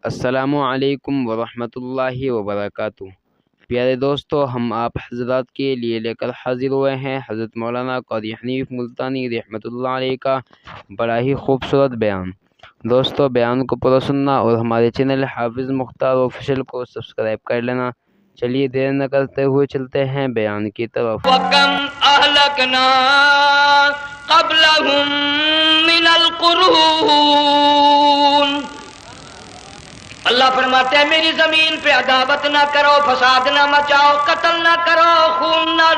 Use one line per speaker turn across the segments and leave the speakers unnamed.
السلام علیکم ورحمۃ اللہ وبرکاتہ۔ پیارے دوستو، ہم آپ حضرات کے لیے لے کر حاضر ہوئے ہیں حضرت مولانا قاری حنیف ملتانی رحمۃ اللہ علیہ کا بڑا ہی خوبصورت بیان۔ دوستو، بیان کو پورا سننا اور ہمارے چینل حافظ مختار آفیشیل کو سبسکرائب کر لینا۔ چلیے دیر نہ کرتے ہوئے چلتے ہیں بیان کی طرف۔
وَكَمْ أَهْلَكْنَا قَبْلَهُمْ مِنَ الْقُرُونِ۔ اللہ فرماتے ہیں میری زمین پہ عداوت نہ کرو، فساد نہ مچاؤ، قتل نہ کرو، خون نہ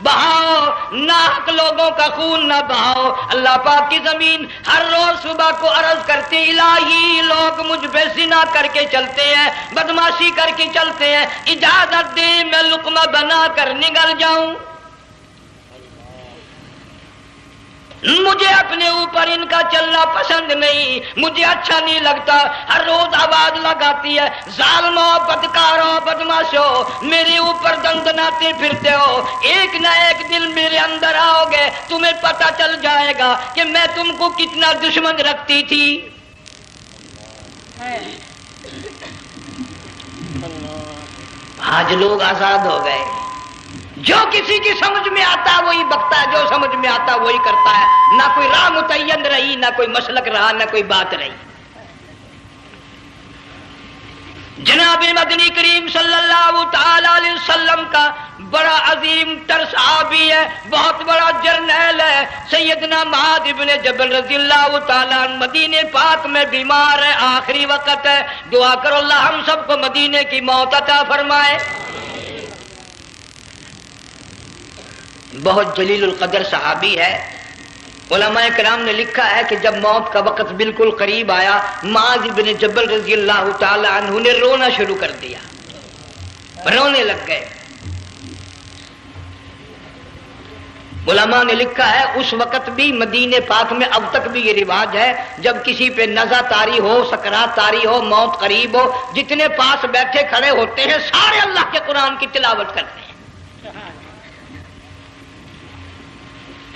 بہاؤ، ناحق لوگوں کا خون نہ بہاؤ۔ اللہ پاک کی زمین ہر روز صبح کو عرض کرتے الہی لوگ مجھ پہ زنا کر کے چلتے ہیں، بدماشی کر کے چلتے ہیں، اجازت دے میں لقمہ بنا کر نگل جاؤں۔ مجھے اپنے اوپر ان کا چلنا پسند نہیں، مجھے اچھا نہیں لگتا۔ ہر روز آواز لگاتی ہے ظالمو، بدکارو، بدماشو، میرے اوپر دندناتے پھرتے ہو، ایک نہ ایک دن میرے اندر آؤ گے، تمہیں پتہ چل جائے گا کہ میں تم کو کتنا دشمن رکھتی تھی۔ آج لوگ آزاد ہو گئے، جو کسی کی سمجھ میں آتا ہے وہی بکتا ہے، جو سمجھ میں آتا ہے وہی کرتا ہے، نہ کوئی راہ متعین رہی، نہ کوئی مسلک رہا، نہ کوئی بات رہی۔ جناب مدنی کریم صلی اللہ تعالی علیہ وسلم کا بڑا عظیم تر صحابی ہے، بہت بڑا جرنیل ہے، سیدنا معاذ بن جبل رضی اللہ تعالی عنہ مدینے پاک میں بیمار ہے، آخری وقت ہے، دعا کرو اللہ ہم سب کو مدینے کی موت عطا فرمائے۔ بہت جلیل القدر صحابی ہے۔ علماء کرام نے لکھا ہے کہ جب موت کا وقت بالکل قریب آیا، معاذ بن جبل رضی اللہ تعالی عنہ نے رونا شروع کر دیا، رونے لگ گئے۔ علماء نے لکھا ہے اس وقت بھی مدینے پاک میں اب تک بھی یہ رواج ہے، جب کسی پہ نزع طاری ہو، سکرات طاری ہو، موت قریب ہو، جتنے پاس بیٹھے کھڑے ہوتے ہیں سارے اللہ کے قرآن کی تلاوت کرتے ہیں۔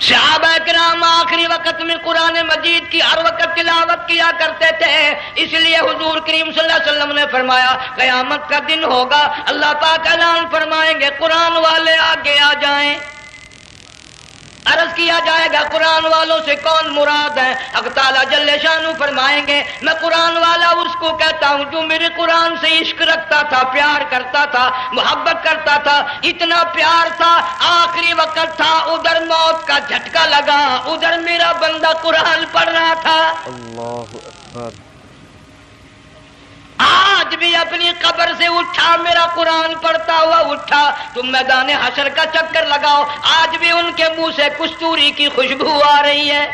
صحابہ کرام آخری وقت میں قرآن مجید کی ہر وقت تلاوت کیا کرتے تھے، اس لیے حضور کریم صلی اللہ علیہ وسلم نے فرمایا قیامت کا دن ہوگا، اللہ پاک اعلان فرمائیں گے قرآن والے آگے آ جائیں۔ عرض کیا جائے گا قرآن والوں سے کون مراد ہے؟ حق تعالیٰ جل شانہ فرمائیں گے میں قرآن والا اس کو کہتا ہوں جو میرے قرآن سے عشق رکھتا تھا، پیار کرتا تھا، محبت کرتا تھا، اتنا پیار تھا آخری وقت تھا، ادھر موت کا جھٹکا لگا، ادھر میرا بندہ قرآن پڑھ رہا تھا۔
اللہ اکبر۔
آج بھی اپنی قبر سے اٹھا، میرا قرآن پڑھتا ہوا اٹھا، تم میدان حشر کا چکر لگاؤ، آج بھی ان کے منہ سے کستوری کی خوشبو آ رہی ہے۔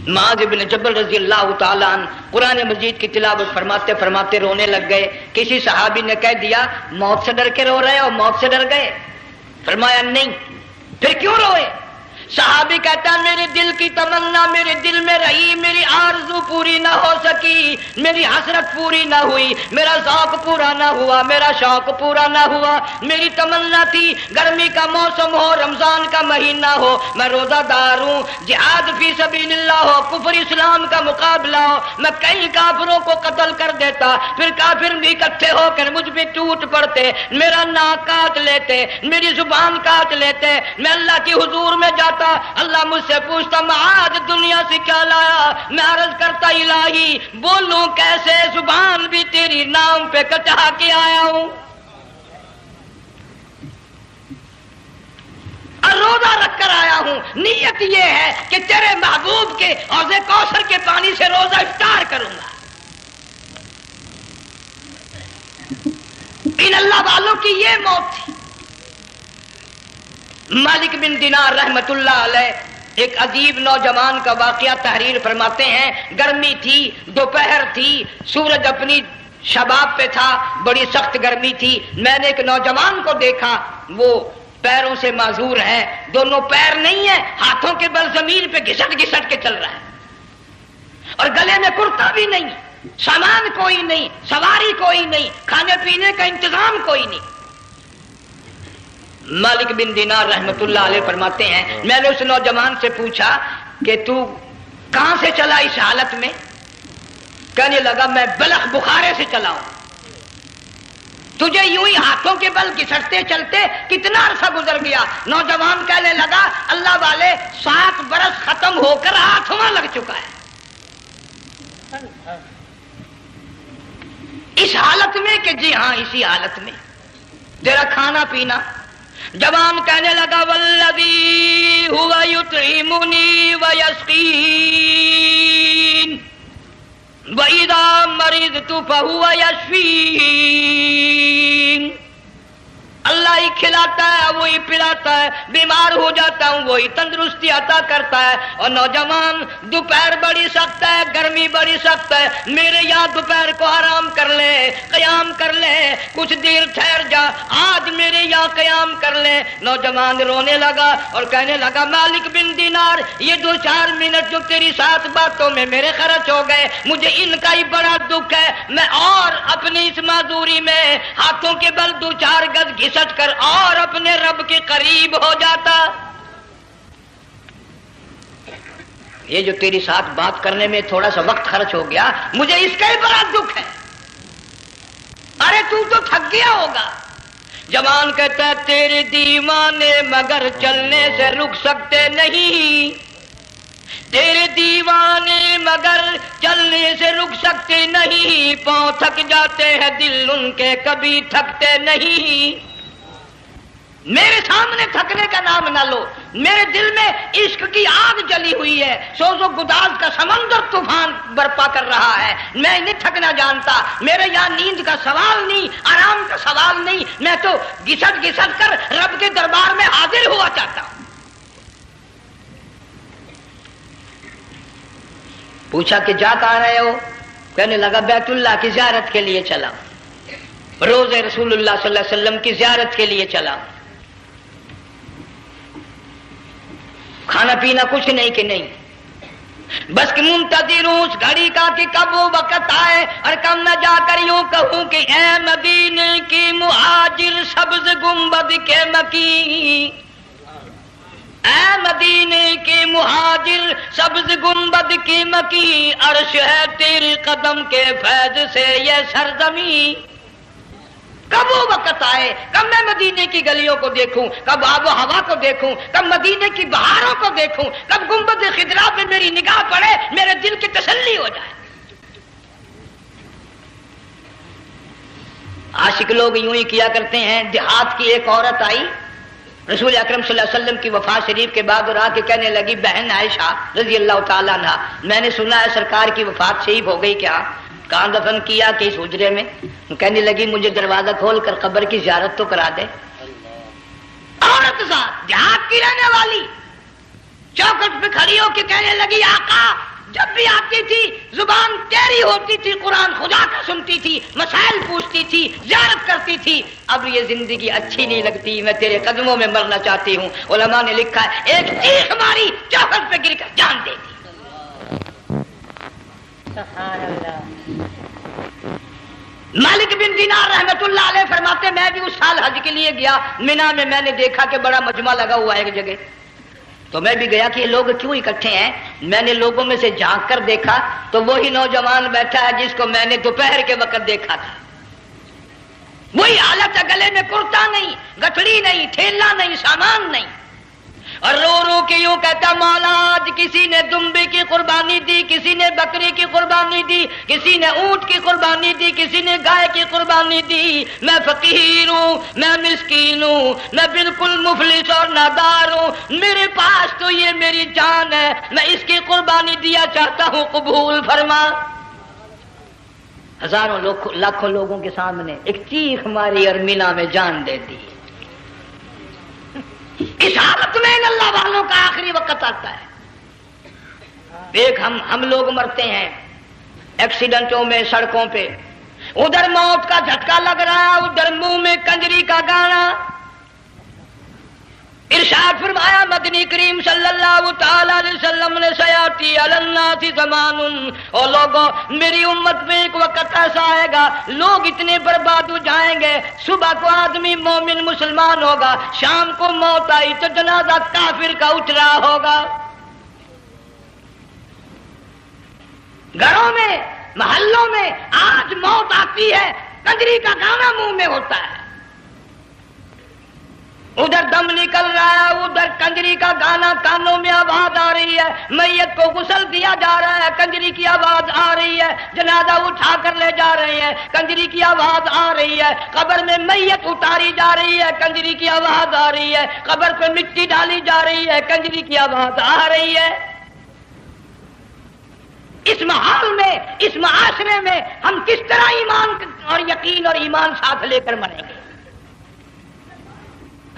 معاذ بن جبل رضی اللہ تعالی عنہ قرآن مجید کی تلاوت فرماتے فرماتے رونے لگ گئے۔ کسی صحابی نے کہہ دیا موت سے ڈر کے رو رہے ہو، موت سے ڈر گئے؟ فرمایا نہیں۔ پھر کیوں روئے؟ صحابی کہتا ہے میرے دل کی تمنا میرے دل میں رہی، میری آرزو پوری نہ ہو سکی، میری حسرت پوری نہ ہوئی، میرا ذوق پورا نہ ہوا، میرا شوق پورا نہ ہوا۔ میری تمنا تھی گرمی کا موسم ہو، رمضان کا مہینہ ہو، میں روزہ دار ہوں، جہاد فی سبیل اللہ ہو، کفر اسلام کا مقابلہ ہو، میں کئی کافروں کو قتل کر دیتا، پھر کافر بھی اکٹھے ہو کر مجھ پہ ٹوٹ پڑتے، میرا ناک کاٹ لیتے، میری زبان کاٹ لیتے، میں اللہ کی حضور میں جاتا، اللہ مجھ سے پوچھتا معاذ دنیا سے کیا لایا؟ میں عرض کرتا الہی بولوں کیسے، زبان بھی تیری نام پہ کٹا کے آیا ہوں، اور روزہ رکھ کر آیا ہوں، نیت یہ ہے کہ تیرے محبوب کے حوض کوثر کے پانی سے روزہ افطار کروں گا۔ ان اللہ والوں کی یہ موت تھی۔ مالک بن دینار رحمت اللہ علیہ ایک عجیب نوجوان کا واقعہ تحریر فرماتے ہیں، گرمی تھی، دوپہر تھی، سورج اپنی شباب پہ تھا، بڑی سخت گرمی تھی، میں نے ایک نوجوان کو دیکھا، وہ پیروں سے معذور ہے، دونوں پیر نہیں ہیں، ہاتھوں کے بل زمین پہ گھسٹ گھسٹ کے چل رہا ہے، اور گلے میں کرتا بھی نہیں، سامان کوئی نہیں، سواری کوئی نہیں، کھانے پینے کا انتظام کوئی نہیں۔ مالک بن دینار رحمت اللہ علیہ فرماتے ہیں میں نے اس نوجوان سے پوچھا کہ تو کہاں سے چلا اس حالت میں؟ کہنے لگا میں بلخ بخارے سے چلاؤں، تجھے یوں ہی ہاتھوں کے بل گھسٹتے چلتے کتنا عرصہ گزر گیا۔ نوجوان کہنے لگا اللہ والے 7 برس ختم ہو کر ہاتھوں لگ چکا ہے، اس حالت میں کہ جی ہاں اسی حالت میں تیرا کھانا پینا۔ جوان کہنے لگا والذی ہوا یطعمنی ویسقین وَإِذَا مَرِضْتُ فَهُوَ يَشْفِينِ، اللہ ہی کھلاتا ہے وہی پلاتا ہے، بیمار ہو جاتا ہوں وہی تندرستی عطا کرتا ہے۔ اور نوجوان دوپہر بڑی سخت ہے، گرمی بڑی سخت ہے، میرے یہاں دوپہر کو آرام کر لے، قیام کر لے، کچھ دیر ٹھہر جا، آج میرے یہاں قیام کر لے۔ نوجوان رونے لگا اور کہنے لگا مالک بن دینار، یہ 2-4 منٹ جو تیری ساتھ باتوں میں میرے خرچ ہو گئے، مجھے ان کا ہی بڑا دکھ ہے، میں اور اپنی اس معذوری میں ہاتھوں کے بل 2-4 گز گھسٹ کر اور اپنے رب کے قریب ہو جاتا۔ یہ جو تیری ساتھ بات کرنے میں تھوڑا سا وقت خرچ ہو گیا، مجھے اس کا ہی بڑا دکھ ہے۔ ارے تو تھک گیا ہوگا۔ جوان کہتا ہے تیرے دیوانے مگر چلنے سے رک سکتے نہیں، تیرے دیوانے مگر چلنے سے رک سکتے نہیں، پاؤں تھک جاتے ہیں دل ان کے کبھی تھکتے نہیں۔ میرے سامنے تھکنے کا نام نہ لو، میرے دل میں عشق کی آگ جلی ہوئی ہے، سوز و گداز کا سمندر طوفان برپا کر رہا ہے، میں نہیں تھکنا جانتا، میرے یہاں نیند کا سوال نہیں، آرام کا سوال نہیں، میں تو گھسٹ گھسٹ کر رب کے دربار میں حاضر ہوا چاہتا ہوں۔ پوچھا کہ جا کہاں رہے ہو؟ کہنے لگا بیت اللہ کی زیارت کے لیے چلا، روز رسول اللہ صلی اللہ علیہ وسلم کی زیارت کے لیے چلا۔ کھانا پینا کچھ نہیں کہ نہیں، بس کہ منتظر ہوں اس گھڑی کا کہ کب وہ وقت آئے اور کب میں جا کر یوں کہوں کہ اے مدینے کی مہاجر سبز گنبد کے مکی، اے مدینے کے مہاجر سبز گنبد کی مکی، عرش ہے تیرے قدم کے فیض سے یہ سرزمین۔ کب وہ وقت آئے، کب میں مدینے کی گلیوں کو دیکھوں، کب آب و ہوا کو دیکھوں، کب مدینے کی بہاروں کو دیکھوں، کب گنبد خضرا پہ میری نگاہ پڑے، میرے دل کی تسلی ہو جائے۔ عاشق لوگ یوں ہی کیا کرتے ہیں۔ دیہات کی ایک عورت آئی رسول اکرم صلی اللہ علیہ وسلم کی وفات شریف کے بعد اور آ کے کہنے لگی بہن عائشہ رضی اللہ تعالیٰ عنہا، میں نے سنا ہے سرکار کی وفات شریف ہو گئی، کیا کہاں دفن کیا کہ اس حجرے میں؟ کہنے لگی مجھے دروازہ کھول کر قبر کی زیارت تو کرا دے۔ عورت ساتھ دیہات کی رہنے والی چوکٹ پہ کھڑی ہو کے کہنے لگی آقا جب بھی آتی تھی زبان تیری ہوتی تھی، قرآن خدا کا سنتی تھی، مسائل پوچھتی تھی، زیارت کرتی تھی، اب یہ زندگی اچھی نہیں لگتی، میں تیرے قدموں میں مرنا چاہتی ہوں۔ علماء نے لکھا ہے ایک چیخ ماری چوکٹ پہ گر کر جان دے دی۔ مالک بن دینار رحمت اللہ علیہ فرماتے میں بھی اس سال حج کے لیے گیا، مینا میں میں نے دیکھا کہ بڑا مجمع لگا ہوا ہے ایک جگہ، تو میں بھی گیا کہ یہ لوگ کیوں اکٹھے ہیں۔ میں نے لوگوں میں سے جھانک کر دیکھا تو وہی نوجوان بیٹھا ہے جس کو میں نے دوپہر کے وقت دیکھا تھا، وہی حالت ہے، گلے میں کرتا نہیں، گٹھڑی نہیں، ٹھیلا نہیں، سامان نہیں، اور رو رو کے یوں کہتا مولا آج کسی نے دمبے کی قربانی دی، کسی نے بکری کی قربانی دی، کسی نے اونٹ کی قربانی دی، کسی نے گائے کی قربانی دی، میں فقیر ہوں، میں مسکین ہوں، میں بالکل مفلس اور نادار ہوں، میرے پاس تو یہ میری جان ہے، میں اس کی قربانی دیا چاہتا ہوں، قبول فرما۔ ہزاروں لاکھوں لوگوں کے سامنے ایک چیخ ماری اور مینا میں جان دے دی۔ اس حالت میں ان اللہ والوں کا آخری وقت آتا ہے۔ ایک ہم لوگ مرتے ہیں ایکسیڈنٹوں میں، سڑکوں پہ، ادھر موت کا جھٹکا لگ رہا، ادھر منہ میں کنجری کا گانا۔ ارشاد فرمایا مدنی کریم صلی اللہ تعالی علیہ وسلم نے سیاتی علی الناس زمان، اور لوگوں میری امت میں ایک وقت ایسا آئے گا لوگ اتنے برباد ہو جائیں گے، صبح کو آدمی مومن مسلمان ہوگا، شام کو موت آئی تو جنازہ کافر کا اٹھ رہا ہوگا۔ گھروں میں محلوں میں آج موت آتی ہے، کنجری کا گانا منہ میں ہوتا ہے، ادھر دم نکل رہا ہے، ادھر کنجری کا گانا کانوں میں آواز آ رہی ہے، میت کو غسل دیا جا رہا ہے، کنجری کی آواز آ رہی ہے، جنازہ اٹھا کر لے جا رہے ہیں، کنجری کی آواز آ رہی ہے، قبر میں میت اتاری جا رہی ہے، کنجری کی آواز آ رہی ہے، قبر پہ مٹی ڈالی جا رہی ہے، کنجری کی آواز آ رہی ہے۔ اس ماحول میں، اس معاشرے میں ہم کس طرح ایمان اور یقین اور ایمان ساتھ لے کر مریں گے؟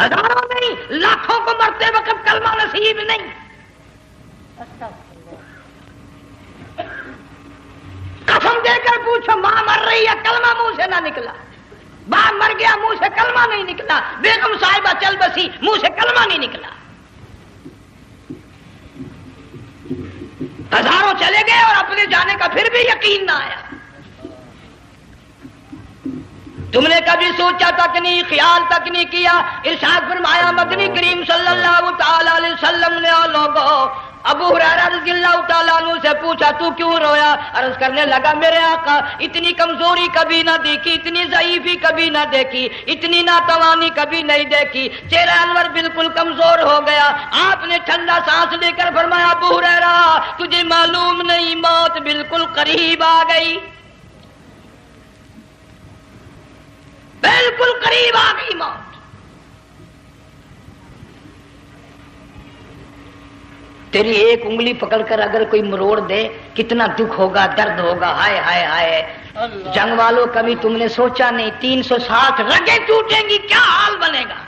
ہزاروں نہیں، لاکھوں کو مرتے وقت کلمہ نصیب نہیں۔ قسم دے کر پوچھو، ماں مر رہی ہے، کلمہ منہ سے نہ نکلا، باپ مر گیا، منہ سے کلمہ نہیں نکلا، بیگم صاحبہ چل بسی، منہ سے کلمہ نہیں نکلا۔ ہزاروں چلے گئے اور اپنے جانے کا پھر بھی یقین نہ آیا۔ تم نے کبھی سوچا تک نہیں، خیال تک نہیں کیا؟ ارشاد فرمایا مدنی کریم صلی اللہ تعالی علیہ وسلم نے لوگوں ابو ہریرہ رضی اللہ تعالیٰ عنہ سے پوچھا تو کیوں رویا؟ عرض کرنے لگا میرے آقا اتنی کمزوری کبھی نہ دیکھی، اتنی ضعیفی کبھی نہ دیکھی، اتنی ناتوانی کبھی نہیں دیکھی، چہرہ انور بالکل کمزور ہو گیا۔ آپ نے ٹھنڈا سانس لے کر فرمایا ابو ہریرہ تجھے معلوم نہیں موت بالکل قریب آ گئی، بالکل قریب آ گئی موت۔ تیری ایک انگلی پکڑ کر اگر کوئی مروڑ دے کتنا دکھ ہوگا، درد ہوگا، ہائے ہائے ہائے۔ جنگ والوں کبھی تم نے سوچا نہیں 360 رگیں ٹوٹیں گی کیا حال بنے گا،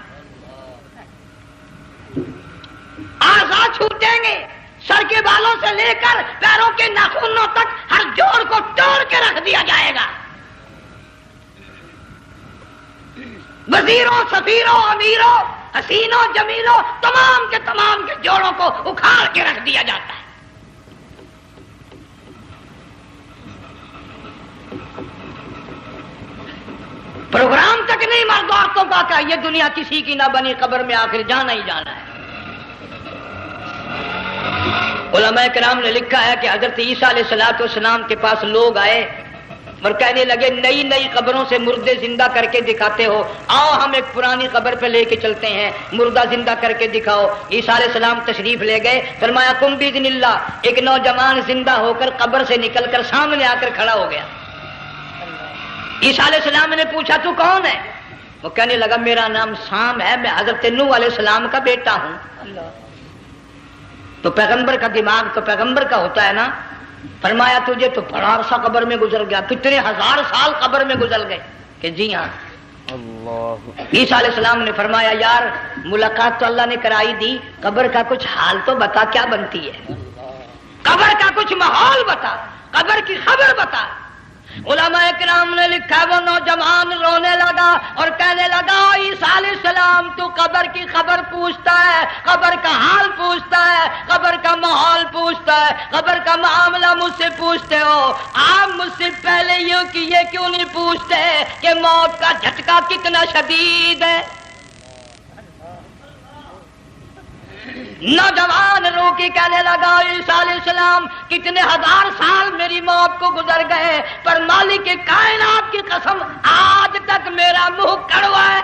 اعضاء چھوٹیں گے، سر کے بالوں سے لے کر پیروں کے ناخنوں تک ہر جوڑ کو توڑ کے رکھ دیا جائے گا، وزیروں، سفیروں، امیروں، حسینوں، جمیلوں، تمام کے جوڑوں کو اکھاڑ کے رکھ دیا جاتا ہے۔ پروگرام تک نہیں مرد عورتوں کا کہ یہ دنیا کسی کی نہ بنی، قبر میں آخر جانا ہی جانا ہے۔ علماء کرام نے لکھا ہے کہ حضرت عیسیٰ علیہ السلام کے پاس لوگ آئے اور کہنے لگے نئی نئی قبروں سے مردے زندہ کر کے دکھاتے ہو، آؤ ہم ایک پرانی قبر پہ لے کے چلتے ہیں، مردہ زندہ کر کے دکھاؤ۔ عیسیٰ علیہ السلام تشریف لے گئے، فرمایا کم باذن اللہ، ایک نوجوان زندہ ہو کر قبر سے نکل کر سامنے آ کر کھڑا ہو گیا۔ عیسیٰ علیہ السلام نے پوچھا تو کون ہے؟ وہ کہنے لگا میرا نام سام ہے، میں حضرت نوح علیہ السلام کا بیٹا ہوں۔ تو پیغمبر کا دماغ تو پیغمبر کا ہوتا ہے نا۔ فرمایا تجھے تو بڑا عرصہ قبر میں گزر گیا، کتنے ہزار سال قبر میں گزر گئے؟ کہ جی ہاں۔ عیسیٰ علیہ السلام نے فرمایا یار ملاقات تو اللہ نے کرائی دی، قبر کا کچھ حال تو بتا کیا بنتی ہے، قبر کا کچھ ماحول بتا، قبر کی خبر بتا۔ علماء کرام نے لکھا وہ نوجوان رونے لگا اور کہنے لگا عیسیٰ علیہ السلام تو قبر کی خبر پوچھتا ہے، قبر کا حال پوچھتا ہے، قبر کا ماحول پوچھتا ہے، قبر کا معاملہ مجھ سے پوچھتے ہو، آپ مجھ سے پہلے یہ کیوں نہیں پوچھتے کہ موت کا جھٹکا کتنا شدید ہے؟ نوجوان رو کے کہنے لگا عیسیٰ علیہ السلام کتنے ہزار سال میری موت کو گزر گئے، پر مالک کائنات کی قسم آج تک میرا منہ کڑوا ہے۔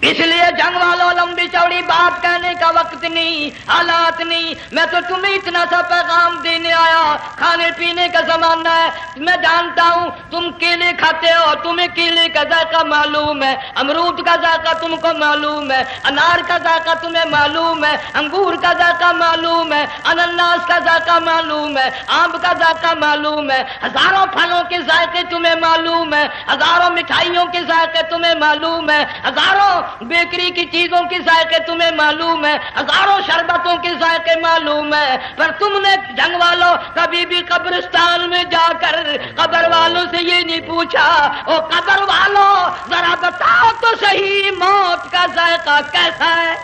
اس لیے جنگ والوں لمبی چوڑی بات کہنے کا وقت نہیں، حالات نہیں، میں تو تمہیں اتنا سا پیغام دینے آیا، کھانے پینے کا زمانہ ہے، میں جانتا ہوں تم کیلے کھاتے ہو، تمہیں کیلے کا ذائقہ معلوم ہے، امرود کا ذائقہ تم کو معلوم ہے، انار کا ذائقہ تمہیں معلوم ہے، انگور کا ذائقہ معلوم ہے، انناس کا ذائقہ معلوم ہے، آم کا ذائقہ معلوم ہے، ہزاروں پھلوں کے ذائقے تمہیں معلوم ہے، ہزاروں مٹھائیوں کے ذائقے تمہیں معلوم ہے، ہزاروں بیکری کی چیزوں کے ذائقے تمہیں معلوم ہے، ہزاروں شربتوں کے ذائقے معلوم ہے، پر تم نے جنگ والوں کبھی بھی قبرستان میں جا کر قبر والوں سے یہ نہیں پوچھا او قبر والوں ذرا بتاؤ تو صحیح موت کا ذائقہ کیسا ہے؟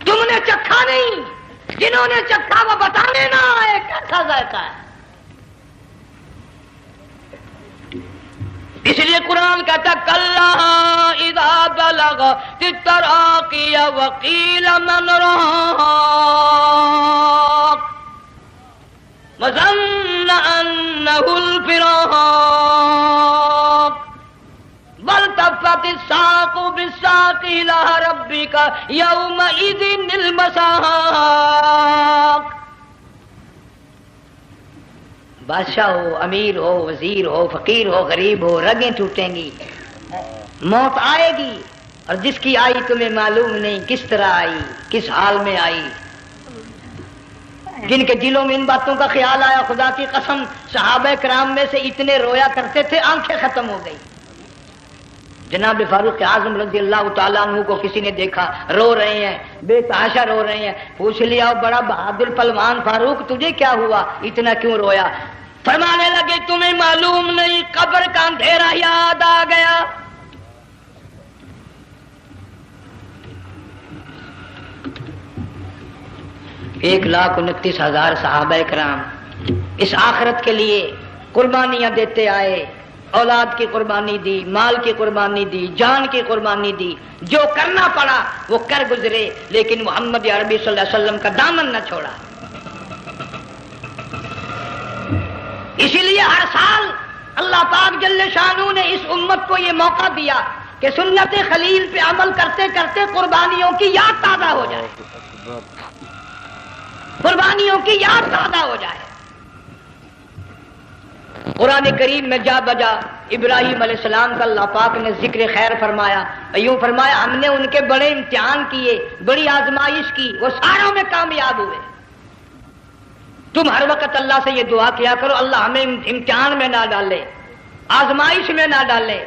تم نے چکھا نہیں، جنہوں نے چکھا وہ بتانے نہ آئے کیسا ذائقہ ہے۔ اس لیے قرآن کہتا کلا اذا بلغت التراقی وقیل من راق وظن انه الفراق والتفت الساق بالساق الى ربك يومئذ المساق. بادشاہ ہو، امیر ہو، وزیر ہو، فقیر ہو، غریب ہو، رگیں ٹوٹیں گی، موت آئے گی، اور جس کی آئی تمہیں معلوم نہیں کس طرح آئی، کس حال میں آئی. جن کے دلوں میں ان باتوں کا خیال آیا، خدا کی قسم صحابہ کرام میں سے اتنے رویا کرتے تھے آنکھیں ختم ہو گئی. جناب فاروق اعظم رضی اللہ تعالیٰ عنہ کو کسی نے دیکھا رو رہے ہیں، بے تحاشا رو رہے ہیں. پوچھ لیا بڑا بہادر پہلوان فاروق تجھے کیا ہوا، اتنا کیوں رویا؟ فرمانے لگے تمہیں معلوم نہیں، قبر کا اندھیرا یاد آ گیا. ایک 1,29,000 صحابہ کرام اس آخرت کے لیے قربانیاں دیتے آئے، اولاد کی قربانی دی، مال کی قربانی دی، جان کی قربانی دی، جو کرنا پڑا وہ کر گزرے، لیکن محمد عربی صلی اللہ علیہ وسلم کا دامن نہ چھوڑا. اسی لیے ہر سال اللہ پاک جل شانہ نے اس امت کو یہ موقع دیا کہ سنت خلیل پہ عمل کرتے کرتے قربانیوں کی یاد تازہ ہو جائے، قربانیوں کی یاد تازہ ہو جائے. قرآن کریم میں جا بجا ابراہیم علیہ السلام کا اللہ پاک نے ذکر خیر فرمایا، یوں فرمایا ہم نے ان کے بڑے امتحان کیے، بڑی آزمائش کی، وہ ساروں میں کامیاب ہوئے. تم ہر وقت اللہ سے یہ دعا کیا کرو اللہ ہمیں امتحان میں نہ ڈالے، آزمائش میں نہ ڈالے.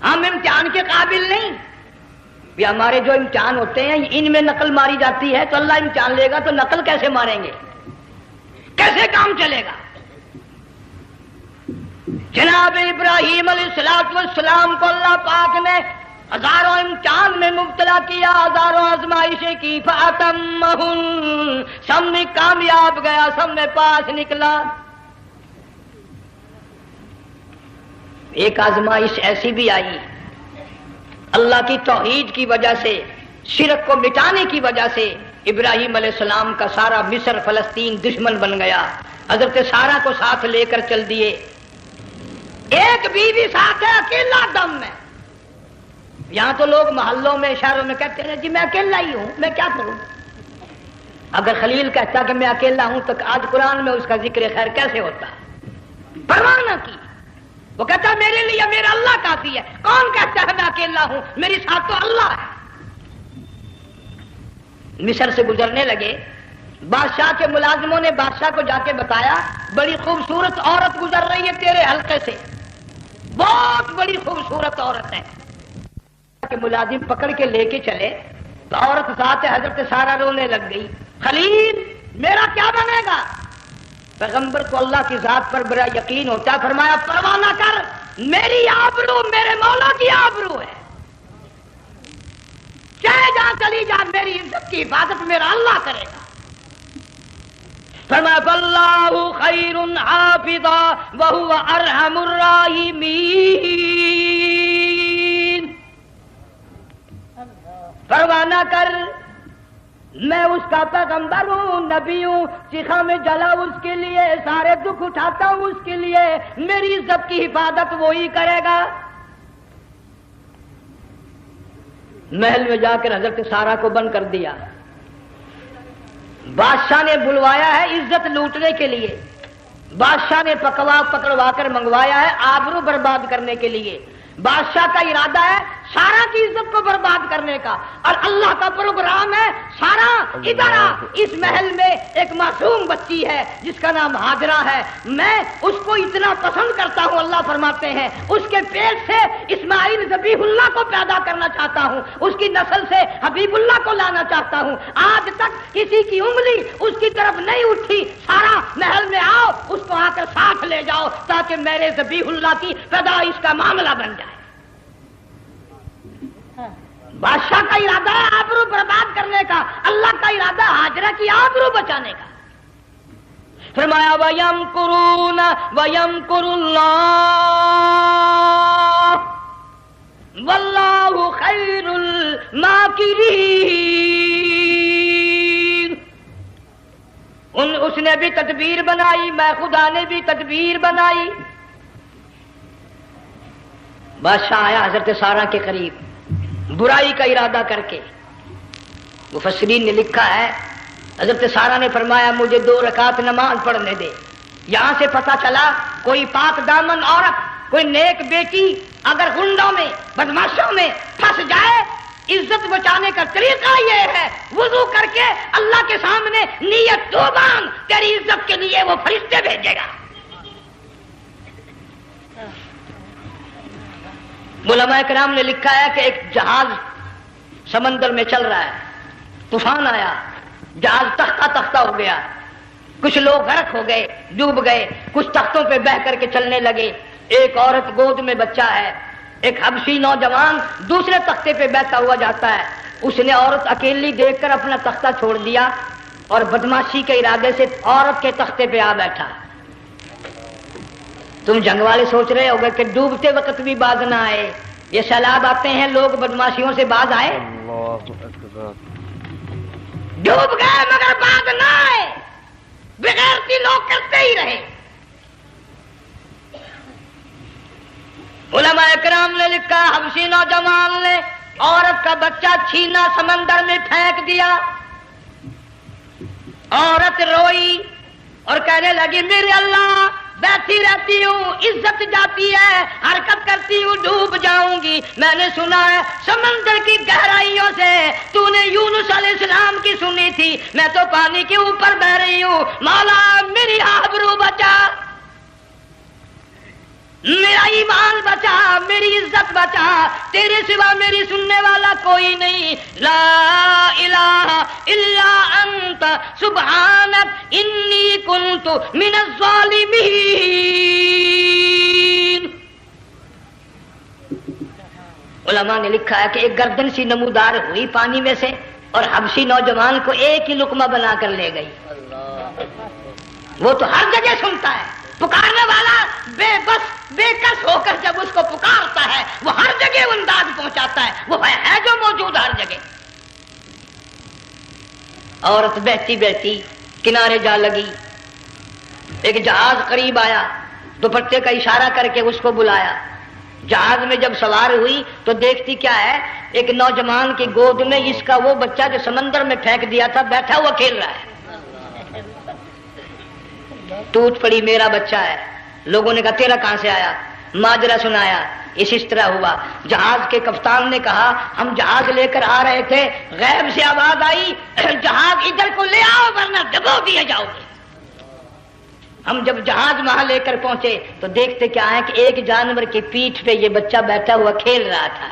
ہم امتحان کے قابل نہیں. یہ ہمارے جو امتحان ہوتے ہیں ان میں نقل ماری جاتی ہے، تو اللہ امتحان لے گا تو نقل کیسے ماریں گے، کیسے کام چلے گا؟ جناب ابراہیم علیہ السلام کو اللہ پاک نے ہزاروں امتحان میں مبتلا کیا، ہزاروں آزمائشیں کی، فَأَتَمَّهُنْ سب میں کامیاب گیا، سب میں پاس نکلا. ایک آزمائش ایسی بھی آئی اللہ کی توحید کی وجہ سے، شرک کو مٹانے کی وجہ سے ابراہیم علیہ السلام کا سارا مصر فلسطین دشمن بن گیا. حضرت سارہ کو ساتھ لے کر چل دیے، ایک بیوی ساتھ ہے، اکیلا دم میں. یہاں تو لوگ محلوں میں شہروں میں کہتے ہیں جی میں اکیلا ہی ہوں، میں کیا کروں. اگر خلیل کہتا کہ میں اکیلا ہوں تو آج قرآن میں اس کا ذکر خیر کیسے ہوتا؟ پرواہ نہ کی. وہ کہتا میرے لیے میرا اللہ کافی ہے. کون کہتا ہے میں اکیلا ہوں، میری ساتھ تو اللہ ہے. مصر سے گزرنے لگے، بادشاہ کے ملازموں نے بادشاہ کو جا کے بتایا بڑی خوبصورت عورت گزر رہی ہے تیرے حلقے سے، بہت بڑی خوبصورت عورت ہے. کہ ملازم پکڑ کے لے کے چلے تو عورت ساتھ حضرت سارہ رونے لگ گئی. خلیل میرا کیا بنے گا؟ پیغمبر کو اللہ کی ذات پر بڑا یقین ہوتا ہے، فرمایا پرواہ نہ کر، میری آبرو میرے مولا کی آبرو ہے، چاہے جہاں چلی جا میری عزت کی حفاظت میرا اللہ کرے گا. فرمایا فاللہ خیر حافظا وہو ارحم الراحمین. پرواہ نہ کر، میں اس کا پیغمبر ہوں، نبی ہوں، چیخا میں جلا اس کے لیے، سارے دکھ اٹھاتا ہوں اس کے لیے، میری عزت کی حفاظت وہی کرے گا. محل میں جا کر حضرت سارہ کو بند کر دیا. بادشاہ نے بلوایا ہے عزت لوٹنے کے لیے، بادشاہ نے پکڑوا کر منگوایا ہے آبرو برباد کرنے کے لیے. بادشاہ کا ارادہ ہے سارا کی عزت کو برباد کرنے کا، اور اللہ کا پروگرام ہے سارا ادھر آ، اس محل میں ایک معصوم بچی ہے جس کا نام ہاجرہ ہے، میں اس کو اتنا پسند کرتا ہوں، اللہ فرماتے ہیں اس کے پیٹ سے اسماعیل ذبیح اللہ کو پیدا کرنا چاہتا ہوں، اس کی نسل سے حبیب اللہ کو لانا چاہتا ہوں. آج تک کسی کی انگلی اس کی طرف نہیں اٹھی. سارا محل میں آؤ، اس کو آ کر ساتھ لے جاؤ تاکہ میرے ذبیح اللہ کی پیدائش کا معاملہ بن جائے. بادشاہ کا ارادہ ہے آبرو برباد کرنے کا، اللہ کا ارادہ ہاجرہ کی آبرو بچانے کا. فرمایا وَيَمْكُرُونَ وَيَمْكُرُ اللَّهُ وَاللَّهُ خَيْرُ الْمَاكِرِينَ۔ اس نے بھی تدبیر بنائی، میں خدا نے بھی تدبیر بنائی۔ بادشاہ آیا حضرت سارہ کے قریب برائی کا ارادہ کر کے۔ مفسرین نے لکھا ہے حضرت سارہ نے فرمایا مجھے 2 رکعت نماز پڑھنے دے۔ یہاں سے پتہ چلا کوئی پاک دامن عورت، کوئی نیک بیٹی اگر غنڈوں میں بدماشوں میں پھنس جائے، عزت بچانے کا طریقہ یہ ہے وضو کر کے اللہ کے سامنے نیت تو باندھ، تیری عزت کے لیے وہ فرشتے بھیجے گا۔ علماء کرام نے لکھا ہے کہ ایک جہاز سمندر میں چل رہا ہے، طوفان آیا، جہاز تختہ تختہ ہو گیا، کچھ لوگ غرق ہو گئے، ڈوب گئے، کچھ تختوں پہ بہ کر کے چلنے لگے۔ ایک عورت گود میں بچہ ہے، ایک حبشی نوجوان دوسرے تختے پہ بیٹھا ہوا جاتا ہے۔ اس نے عورت اکیلی دیکھ کر اپنا تختہ چھوڑ دیا اور بدماشی کے ارادے سے عورت کے تختے پہ آ بیٹھا۔ تم جنگ والے سوچ رہے ہوگے کہ ڈوبتے وقت بھی باز نہ آئے، یہ سیلاب آتے ہیں لوگ بدماشیوں سے باز آئے؟ ڈوب گئے مگر باز نہ آئے، بغیرتی لوگ کرتے ہی رہے۔ علماء کرام نے لکھا حبشی نوجوان نے عورت کا بچہ چھینا سمندر میں پھینک دیا۔ عورت روئی اور کہنے لگی میرے اللہ بیٹھی رہتی ہوں، عزت جاتی ہے، حرکت کرتی ہوں، ڈوب جاؤں گی۔ میں نے سنا ہے سمندر کی گہرائیوں سے تو نے یونس علیہ السلام کی سنی تھی، میں تو پانی کے اوپر بہ رہی ہوں، مولا میری آبرو بچا، میرا ایمان بچا، میری عزت بچا، تیرے سوا میری سننے والا کوئی نہیں، لا الہ الا انت سبحانک انی کنت من الظالمین۔ علماء نے لکھا ہے کہ ایک گردن سی نمودار ہوئی پانی میں سے اور حبشی نوجوان کو ایک ہی لقمہ بنا کر لے گئی۔ وہ تو ہر جگہ سنتا ہے، پکارنے والا بے بس بے کس ہو کر جب اس کو پکارتا ہے وہ ہر جگہ انداز پہنچاتا ہے، وہ ہے جو موجود ہر جگہ۔ عورت بہتی بہتی کنارے جا لگی، ایک جہاز قریب آیا، دوپٹے کا اشارہ کر کے اس کو بلایا۔ جہاز میں جب سوار ہوئی تو دیکھتی کیا ہے، ایک نوجوان کی گود میں اس کا وہ بچہ جو سمندر میں پھینک دیا تھا بیٹھا ہوا کھیل رہا ہے۔ ٹوٹ پڑی میرا بچہ ہے۔ لوگوں نے کہا تیرا کہاں سے آیا؟ ماجرا سنایا، اس طرح ہوا۔ جہاز کے کپتان نے کہا ہم جہاز لے کر آ رہے تھے، غیب سے آواز آئی جہاز ادھر کو لے آؤ ورنہ ڈبو دیے جاؤ گے۔ ہم جب جہاز وہاں لے کر پہنچے تو دیکھتے کیا ہے کہ ایک جانور کی پیٹھ پہ یہ بچہ بیٹھا ہوا کھیل رہا تھا۔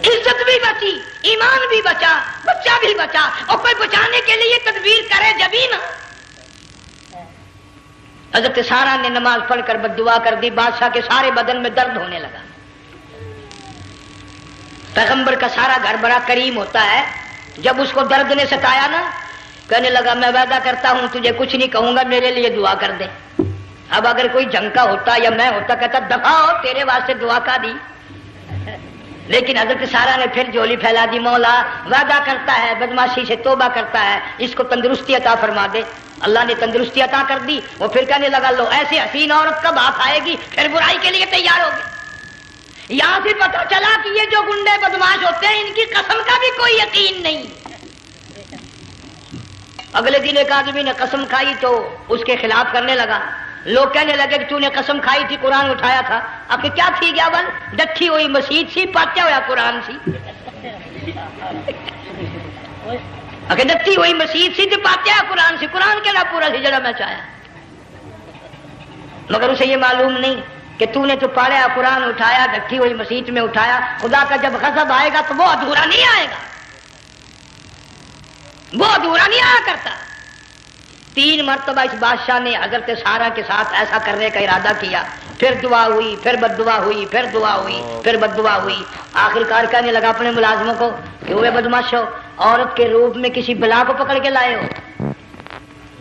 عزت بھی بچی، ایمان بھی بچا، بچہ بھی بچا، اور کوئی بچانے کے لیے تدبیر کرے جبھی نا۔ حضرت سارہ نے نماز پڑھ کر بددعا کر دی، بادشاہ کے سارے بدن میں درد ہونے لگا۔ پیغمبر کا سارا گھر بڑا کریم ہوتا ہے، جب اس کو درد نے ستایا نا کہنے لگا میں وعدہ کرتا ہوں تجھے کچھ نہیں کہوں گا، میرے لیے دعا کر دے۔ اب اگر کوئی جنگ کا ہوتا یا میں ہوتا کہتا دفع ہو تیرے واسطے دعا کا دی، لیکن حضرت سارہ نے پھر جولی پھیلا دی، مولا وعدہ کرتا ہے، بدماشی سے توبہ کرتا ہے، اس کو تندرستی عطا فرما دے۔ اللہ نے تندرستی عطا کر دی۔ وہ پھر کہنے لگا لو ایسی حسین عورت کب ہاتھ آئے گی، پھر برائی کے لیے تیار ہو گئے۔ یہاں سے پتہ چلا کہ یہ جو گنڈے بدماش ہوتے ہیں ان کی قسم کا بھی کوئی یقین نہیں۔ اگلے دن ایک آدمی نے قسم کھائی تو اس کے خلاف کرنے لگا۔ لوگ کہنے لگے کہ تو نے قسم کھائی تھی، قرآن اٹھایا تھا، آخر کیا تھی گیا بل ڈٹھی ہوئی مسیح سی، پاٹیا ہوا قرآن سی، آخر ڈٹھی ہوئی مسیح سی تو پاٹیا قرآن سی، قرآن کے نا پورا سی جڑا میں چاہیا، مگر اسے یہ معلوم نہیں کہ تو نے تو پاڑیا قرآن اٹھایا، ڈٹھی ہوئی مسیح میں اٹھایا۔ خدا کا جب غضب آئے گا تو وہ ادھورا نہیں آئے گا، وہ ادھورا نہیں آیا کرتا۔ 3 مرتبہ اس بادشاہ نے حضرت سارہ کے ساتھ ایسا کرنے کا ارادہ کیا، پھر دعا ہوئی، پھر بد دعا ہوئی، پھر دعا ہوئی، پھر بد دعا ہوئی۔ آخر کار کہنے لگا اپنے ملازموں کو کہ ہوئے بدماشو، عورت کے روپ میں کسی بلا کو پکڑ کے لائے ہو،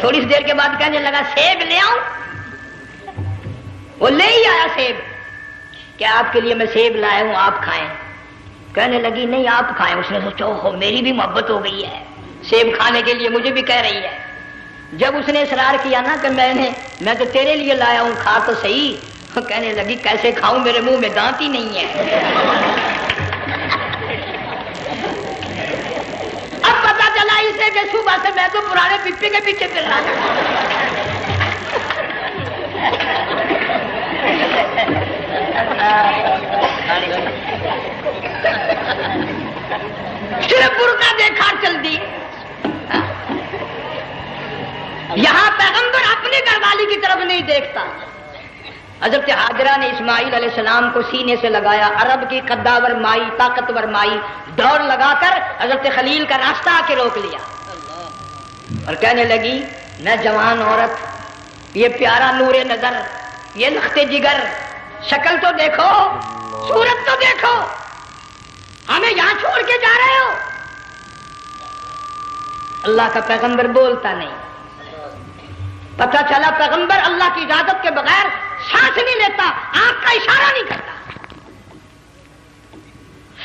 تھوڑی سی دیر کے بعد کہنے لگا سیب لے آؤں؟ وہ لے ہی آیا سیب. کیا آپ کے لیے میں سیب لایا ہوں آپ کھائیں؟ کہنے لگی نہیں آپ کھائیں. اس نے سوچا ہو میری بھی محبت ہو گئی ہے, سیب کھانے کے لیے مجھے بھی کہہ رہی ہے. جب اس نے اصرار کیا نا کہ میں تو تیرے لیے لایا ہوں, کھا تو صحیح. کہنے لگی کیسے کھاؤں, میرے منہ میں دانت ہی نہیں ہے. اب پتا چلا اسے کہ صبح سے میں تو پرانے پپی کے پیچھے پھر رہا تھا. صرف برقع دیکھا چل دی. یہاں پیغمبر اپنی گھر والی کی طرف نہیں دیکھتا. حضرت حاجرہ نے اسماعیل علیہ السلام کو سینے سے لگایا. عرب کی قداور مائی, طاقتور مائی, دوڑ لگا کر حضرت خلیل کا راستہ آ کے روک لیا اور کہنے لگی میں جوان عورت, یہ پیارا نور نظر, یہ لخت جگر, شکل تو دیکھو, صورت تو دیکھو, ہمیں یہاں چھوڑ کے جا رہے ہو. اللہ کا پیغمبر بولتا نہیں. پتہ چلا پیغمبر اللہ کی اجازت کے بغیر سانس نہیں لیتا, آنکھ کا اشارہ نہیں کرتا.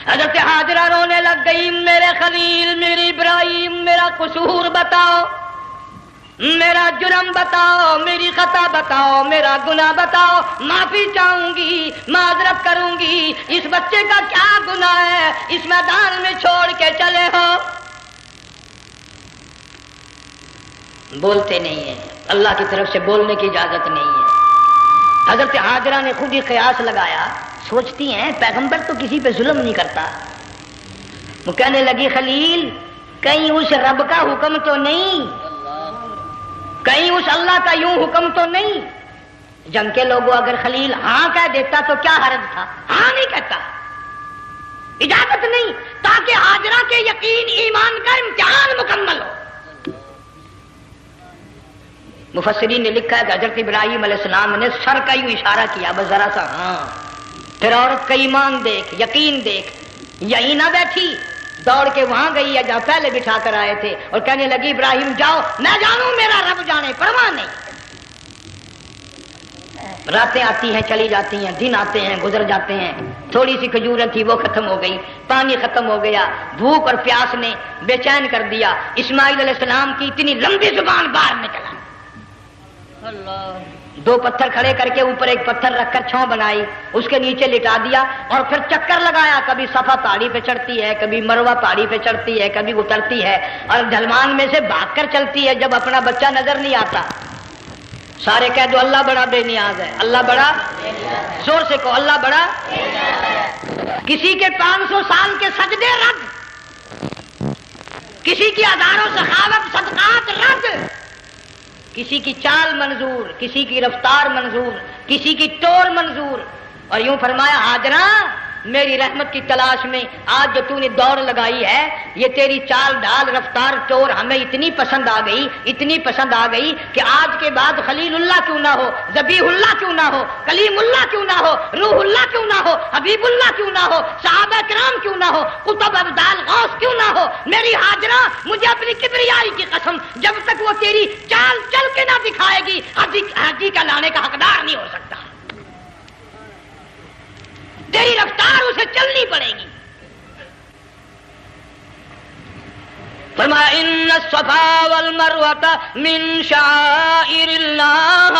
حضرت حاجرہ رونے لگ گئی, میرے خلیل, میری ابراہیم, میرا قصور بتاؤ, میرا جرم بتاؤ, میری خطا بتاؤ, میرا گناہ بتاؤ, معافی چاہوں گی, معذرت کروں گی. اس بچے کا کیا گناہ ہے, اس میدان میں چھوڑ کے چلے ہو. بولتے نہیں ہیں, اللہ کی طرف سے بولنے کی اجازت نہیں ہے. حضرت حاجرہ نے خود ہی قیاس لگایا, سوچتی ہیں پیغمبر تو کسی پہ ظلم نہیں کرتا. وہ کہنے لگی خلیل کہیں اس رب کا حکم تو نہیں, کہیں اس اللہ کا یوں حکم تو نہیں. جنگ کے لوگوں اگر خلیل ہاں کہہ دیتا تو کیا حرج تھا, ہاں نہیں کہتا, اجازت نہیں, تاکہ حاجرہ کے یقین ایمان کا امتحان مکمل ہو. مفسرین نے لکھا ہے کہ حضرت ابراہیم علیہ السلام نے سر کا یوں اشارہ کیا, بس ذرا سا ہاں. پھر عورت کا ایمان دیکھ, یقین دیکھ, یہی نہ بیٹھی, دوڑ کے وہاں گئی ہے جہاں پہلے بٹھا کر آئے تھے اور کہنے لگی ابراہیم جاؤ, میں جانوں میرا رب جانے, پرواہ نہیں. راتیں آتی ہیں چلی جاتی ہیں, دن آتے ہیں گزر جاتے ہیں. تھوڑی سی کھجوریں تھی وہ ختم ہو گئی, پانی ختم ہو گیا, بھوک اور پیاس نے بے چین کر دیا. اسماعیل علیہ السلام کی اتنی لمبی زبان باہر نکلا. دو پتھر کھڑے کر کے اوپر ایک پتھر رکھ کر چھاؤں بنائی, اس کے نیچے لٹا دیا اور پھر چکر لگایا. کبھی صفا پہاڑی پہ چڑھتی ہے, کبھی مروہ پہاڑی پہ چڑھتی ہے, کبھی اترتی ہے اور ڈھلوان میں سے بھاگ کر چلتی ہے. جب اپنا بچہ نظر نہیں آتا, سارے کہہ دو اللہ بڑا بے نیاز ہے, اللہ بڑا, زور سے کہو اللہ بڑا. کسی کے 500 سال کے سجدے رد, کسی کی ہزاروں سخاوت صدقات رد, کسی کی چال منظور, کسی کی رفتار منظور, کسی کی ٹور منظور. اور یوں فرمایا حاجرہ میری رحمت کی تلاش میں آج جو تو نے دوڑ لگائی ہے, یہ تیری چال ڈال رفتار ٹور ہمیں اتنی پسند آ گئی, اتنی پسند آ گئی کہ آج کے بعد خلیل اللہ کیوں نہ ہو, ذبیح اللہ کیوں نہ ہو, کلیم اللہ کیوں نہ ہو, روح اللہ کیوں نہ ہو, حبیب اللہ کیوں نہ ہو, صحابہ کرام کیوں نہ ہو, قطب ابدال غوث کیوں نہ ہو. میری حاجرہ مجھے اپنی کبریائی کی قسم, جب تک وہ تیری چال چل کے نہ دکھائے گی حاجی کا لانے کا حقدار نہیں ہو سکتا. تیری رفتار اسے چلنی پڑے گی. فرمایا ان الصفا والمروہ من شعائر اللہ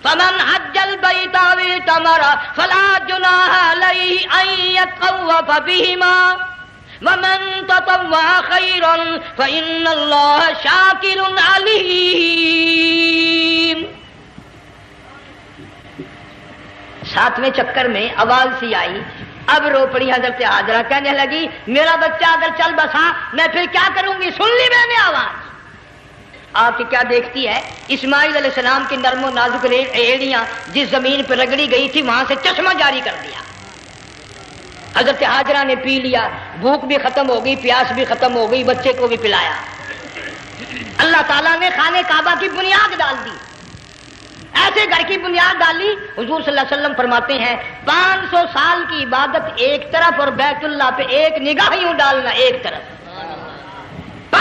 فمن حج البیت او اعتمر فلا جناح علیہ ان یطوف بہما ومن تطوع خیرا فإن اللہ شاکر علیم. 7ویں چکر میں آواز سی آئی, اب رو پڑی حضرت حاجرہ, کہنے لگی میرا بچہ اگر چل بسا میں پھر کیا کروں گی. سن لی میں نے آواز. آپ کی کیا دیکھتی ہے, اسماعیل علیہ السلام کی نرم و نازک ایڑیاں جس زمین پہ رگڑی گئی تھی وہاں سے چشمہ جاری کر دیا. حضرت حاجرہ نے پی لیا, بھوک بھی ختم ہو گئی, پیاس بھی ختم ہو گئی, بچے کو بھی پلایا. اللہ تعالیٰ نے خانے کعبہ کی بنیاد ڈال دی, ایسے گھر کی بنیاد ڈالی. حضور صلی اللہ علیہ وسلم فرماتے ہیں 500 سال کی عبادت ایک طرف اور بیت اللہ پہ ایک نگاہ یوں ڈالنا ایک طرف.